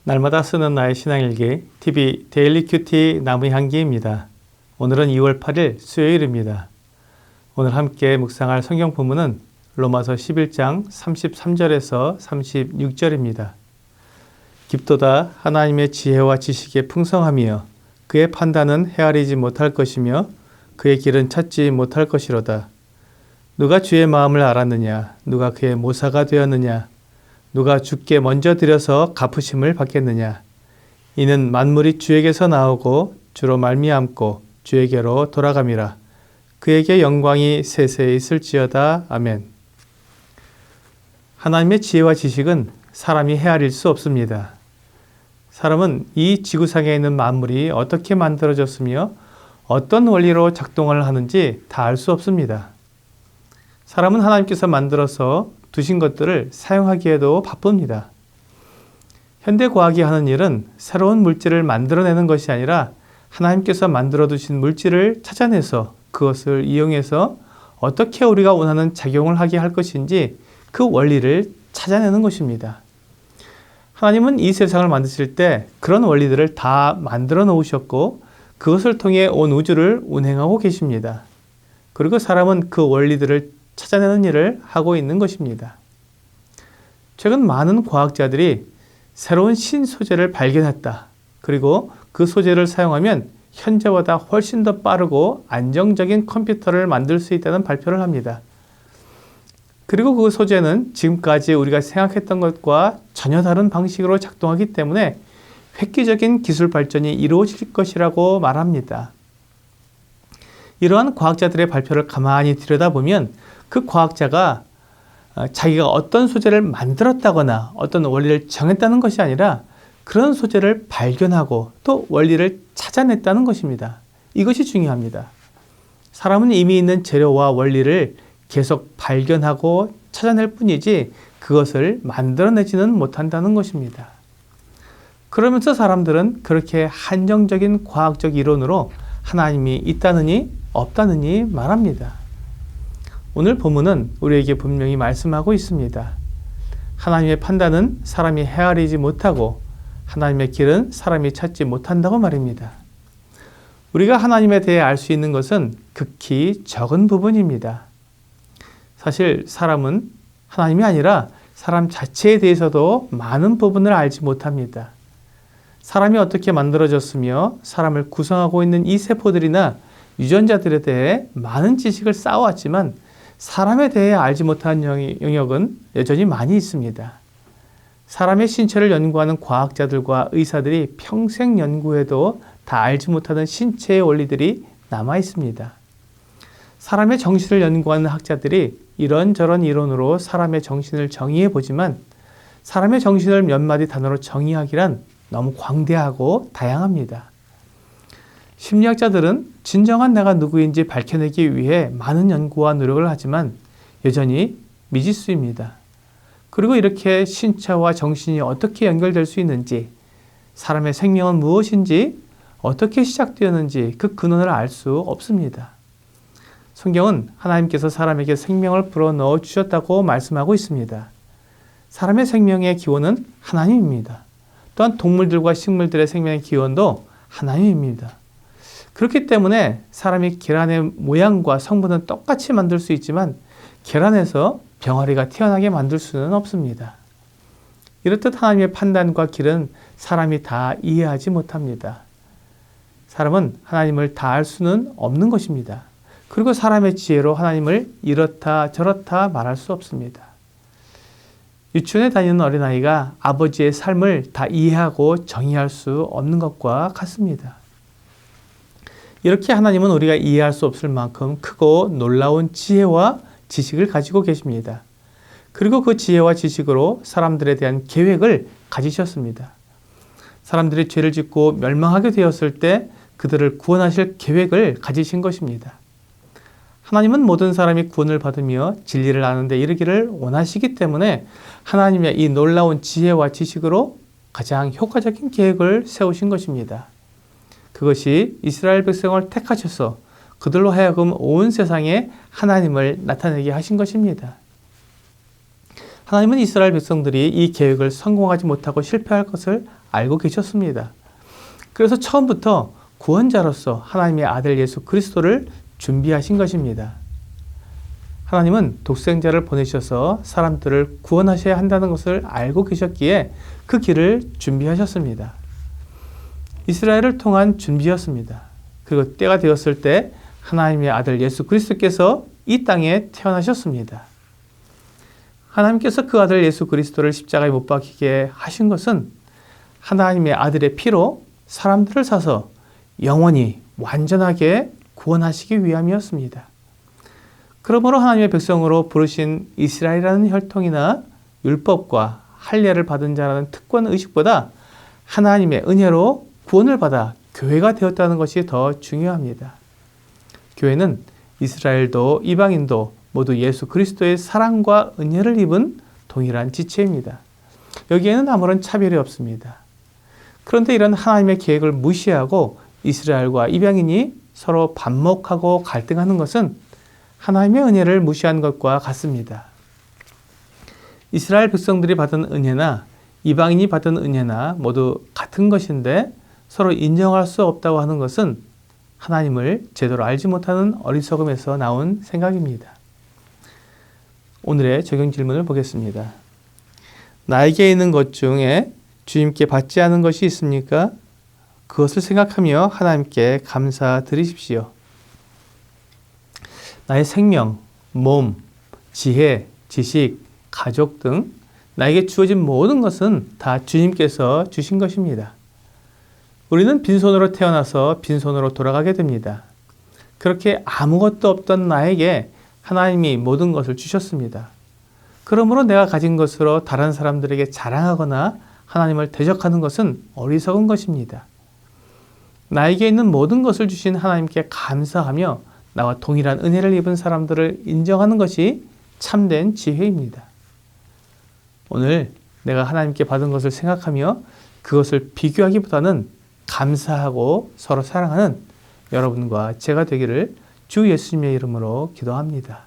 날마다 쓰는 나의 신앙일기 TV 데일리 큐티 나무의 향기입니다. 오늘은 2월 8일 수요일입니다. 오늘 함께 묵상할 성경 본문은 로마서 11장 33절에서 36절입니다. 깊도다 하나님의 지혜와 지식에 풍성하며 그의 판단은 헤아리지 못할 것이며 그의 길은 찾지 못할 것이로다. 누가 주의 마음을 알았느냐? 누가 그의 모사가 되었느냐? 누가 주께 먼저 드려서 갚으심을 받겠느냐? 이는 만물이 주에게서 나오고 주로 말미암고 주에게로 돌아감이라. 그에게 영광이 세세히 있을지어다. 아멘. 하나님의 지혜와 지식은 사람이 헤아릴 수 없습니다. 사람은 이 지구상에 있는 만물이 어떻게 만들어졌으며 어떤 원리로 작동을 하는지 다 알 수 없습니다. 사람은 하나님께서 만들어서 두신 것들을 사용하기에도 바쁩니다. 현대과학이 하는 일은 새로운 물질을 만들어내는 것이 아니라 하나님께서 만들어 두신 물질을 찾아내서 그것을 이용해서 어떻게 우리가 원하는 작용을 하게 할 것인지 그 원리를 찾아내는 것입니다. 하나님은 이 세상을 만드실 때 그런 원리들을 다 만들어 놓으셨고 그것을 통해 온 우주를 운행하고 계십니다. 그리고 사람은 그 원리들을 찾아내는 일을 하고 있는 것입니다. 최근 많은 과학자들이 새로운 신소재를 발견했다. 그리고 그 소재를 사용하면 현재보다 훨씬 더 빠르고 안정적인 컴퓨터를 만들 수 있다는 발표를 합니다. 그리고 그 소재는 지금까지 우리가 생각했던 것과 전혀 다른 방식으로 작동하기 때문에 획기적인 기술 발전이 이루어질 것이라고 말합니다. 이러한 과학자들의 발표를 가만히 들여다보면 그 과학자가 자기가 어떤 소재를 만들었다거나 어떤 원리를 정했다는 것이 아니라 그런 소재를 발견하고 또 원리를 찾아냈다는 것입니다. 이것이 중요합니다. 사람은 이미 있는 재료와 원리를 계속 발견하고 찾아낼 뿐이지 그것을 만들어내지는 못한다는 것입니다. 그러면서 사람들은 그렇게 한정적인 과학적 이론으로 하나님이 있다느니 없다느니 말합니다. 오늘 본문은 우리에게 분명히 말씀하고 있습니다. 하나님의 판단은 사람이 헤아리지 못하고 하나님의 길은 사람이 찾지 못한다고 말입니다. 우리가 하나님에 대해 알 수 있는 것은 극히 적은 부분입니다. 사실 사람은 하나님이 아니라 사람 자체에 대해서도 많은 부분을 알지 못합니다. 사람이 어떻게 만들어졌으며 사람을 구성하고 있는 이 세포들이나 유전자들에 대해 많은 지식을 쌓아왔지만 사람에 대해 알지 못한 영역은 여전히 많이 있습니다. 사람의 신체를 연구하는 과학자들과 의사들이 평생 연구해도 다 알지 못하는 신체의 원리들이 남아 있습니다. 사람의 정신을 연구하는 학자들이 이런저런 이론으로 사람의 정신을 정의해 보지만 사람의 정신을 몇 마디 단어로 정의하기란 너무 광대하고 다양합니다. 심리학자들은 진정한 내가 누구인지 밝혀내기 위해 많은 연구와 노력을 하지만 여전히 미지수입니다. 그리고 이렇게 신체와 정신이 어떻게 연결될 수 있는지, 사람의 생명은 무엇인지, 어떻게 시작되었는지 그 근원을 알 수 없습니다. 성경은 하나님께서 사람에게 생명을 불어넣어 주셨다고 말씀하고 있습니다. 사람의 생명의 기원은 하나님입니다. 또한 동물들과 식물들의 생명의 기원도 하나님입니다. 그렇기 때문에 사람이 계란의 모양과 성분은 똑같이 만들 수 있지만 계란에서 병아리가 태어나게 만들 수는 없습니다. 이렇듯 하나님의 판단과 길은 사람이 다 이해하지 못합니다. 사람은 하나님을 다 알 수는 없는 것입니다. 그리고 사람의 지혜로 하나님을 이렇다 저렇다 말할 수 없습니다. 유치원에 다니는 어린아이가 아버지의 삶을 다 이해하고 정의할 수 없는 것과 같습니다. 이렇게 하나님은 우리가 이해할 수 없을 만큼 크고 놀라운 지혜와 지식을 가지고 계십니다. 그리고 그 지혜와 지식으로 사람들에 대한 계획을 가지셨습니다. 사람들이 죄를 짓고 멸망하게 되었을 때 그들을 구원하실 계획을 가지신 것입니다. 하나님은 모든 사람이 구원을 받으며 진리를 아는 데 이르기를 원하시기 때문에 하나님의 이 놀라운 지혜와 지식으로 가장 효과적인 계획을 세우신 것입니다. 그것이 이스라엘 백성을 택하셔서 그들로 하여금 온 세상에 하나님을 나타내게 하신 것입니다. 하나님은 이스라엘 백성들이 이 계획을 성공하지 못하고 실패할 것을 알고 계셨습니다. 그래서 처음부터 구원자로서 하나님의 아들 예수 그리스도를 준비하신 것입니다. 하나님은 독생자를 보내셔서 사람들을 구원하셔야 한다는 것을 알고 계셨기에 그 길을 준비하셨습니다. 이스라엘을 통한 준비였습니다. 그리고 때가 되었을 때 하나님의 아들 예수 그리스도께서 이 땅에 태어나셨습니다. 하나님께서 그 아들 예수 그리스도를 십자가에 못 박히게 하신 것은 하나님의 아들의 피로 사람들을 사서 영원히 완전하게 구원하시기 위함이었습니다. 그러므로 하나님의 백성으로 부르신 이스라엘이라는 혈통이나 율법과 할례를 받은 자라는 특권 의식보다 하나님의 은혜로 구원을 받아 교회가 되었다는 것이 더 중요합니다. 교회는 이스라엘도 이방인도 모두 예수 그리스도의 사랑과 은혜를 입은 동일한 지체입니다. 여기에는 아무런 차별이 없습니다. 그런데 이런 하나님의 계획을 무시하고 이스라엘과 이방인이 서로 반목하고 갈등하는 것은 하나님의 은혜를 무시한 것과 같습니다. 이스라엘 백성들이 받은 은혜나 이방인이 받은 은혜나 모두 같은 것인데 서로 인정할 수 없다고 하는 것은 하나님을 제대로 알지 못하는 어리석음에서 나온 생각입니다. 오늘의 적용 질문을 보겠습니다. 나에게 있는 것 중에 주님께 받지 않은 것이 있습니까? 그것을 생각하며 하나님께 감사드리십시오. 나의 생명, 몸, 지혜, 지식, 가족 등 나에게 주어진 모든 것은 다 주님께서 주신 것입니다. 우리는 빈손으로 태어나서 빈손으로 돌아가게 됩니다. 그렇게 아무것도 없던 나에게 하나님이 모든 것을 주셨습니다. 그러므로 내가 가진 것으로 다른 사람들에게 자랑하거나 하나님을 대적하는 것은 어리석은 것입니다. 나에게 있는 모든 것을 주신 하나님께 감사하며 나와 동일한 은혜를 입은 사람들을 인정하는 것이 참된 지혜입니다. 오늘 내가 하나님께 받은 것을 생각하며 그것을 비교하기보다는 감사하고 서로 사랑하는 여러분과 제가 되기를 주 예수님의 이름으로 기도합니다.